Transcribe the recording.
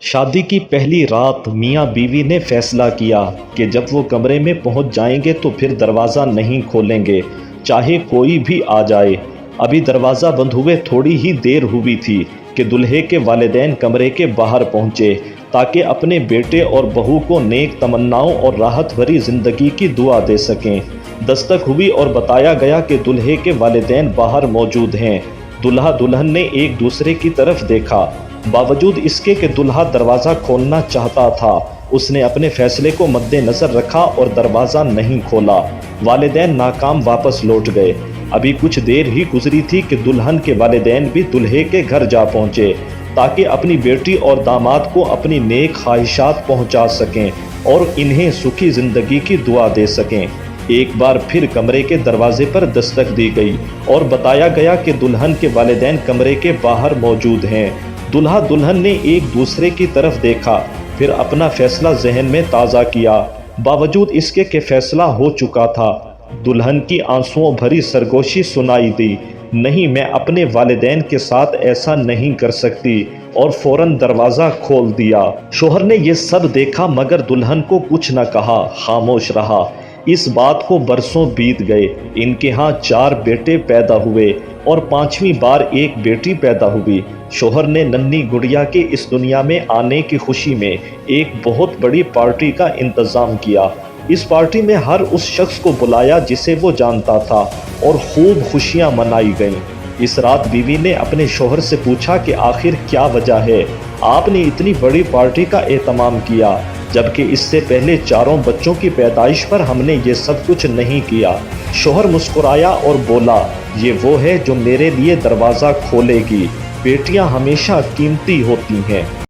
शादी की पहली रात मियां बीवी ने फैसला किया कि जब वो कमरे में पहुंच जाएंगे तो फिर दरवाज़ा नहीं खोलेंगे, चाहे कोई भी आ जाए। अभी दरवाज़ा बंद हुए थोड़ी ही देर हुई थी कि दूल्हे के वालिदैन कमरे के बाहर पहुंचे ताकि अपने बेटे और बहू को नेक तमन्नाओं और राहत भरी ज़िंदगी की दुआ दे सकें। दस्तक हुई और बताया गया कि दूल्हे के वालिदैन बाहर मौजूद हैं। दूल्हा दुल्हन ने एक दूसरे की तरफ देखा। बावजूद इसके कि दूल्हा दरवाज़ा खोलना चाहता था, उसने अपने फैसले को मद्देनज़र रखा और दरवाज़ा नहीं खोला। वालिदैन नाकाम वापस लौट गए। अभी कुछ देर ही गुजरी थी कि दुल्हन के वालिदैन भी दूल्हे के घर जा पहुँचे ताकि अपनी बेटी और दामाद को अपनी नेक ख्वाहिशात पहुँचा सकें और इन्हें सुखी ज़िंदगी की दुआ दे सकें। एक बार फिर कमरे के दरवाजे पर दस्तक दी गई और बताया गया कि दुल्हन के वालिदैन कमरे के बाहर मौजूद हैं। दूल्हा दुल्हन ने एक दूसरे की तरफ देखा, फिर अपना फैसला जहन में ताज़ा किया। बावजूद इसके कि फैसला हो चुका था, दुल्हन की आंसुओं भरी सरगोशी सुनाई दी। नहीं, मैं अपने वालिदैन के साथ ऐसा नहीं कर सकती, और फौरन दरवाज़ा खोल दिया। शोहर ने यह सब देखा मगर दुल्हन को कुछ न कहा, खामोश रहा। इस बात को बरसों बीत गए। इनके यहाँ 4 बेटे पैदा हुए और 5वीं बार एक बेटी पैदा हुई। शोहर ने नन्ही गुड़िया के इस दुनिया में आने की खुशी में एक बहुत बड़ी पार्टी का इंतज़ाम किया। इस पार्टी में हर उस शख्स को बुलाया जिसे वो जानता था और खूब खुशियाँ मनाई गईं। इस रात बीवी ने अपने शोहर से पूछा कि आखिर क्या वजह है, आपने इतनी बड़ी पार्टी का एहतमाम किया, जबकि इससे पहले 4 बच्चों की पैदाइश पर हमने ये सब कुछ नहीं किया। शोहर मुस्कुराया और बोला, ये वो है जो मेरे लिए दरवाज़ा खोलेगी। बेटियां हमेशा कीमती होती हैं।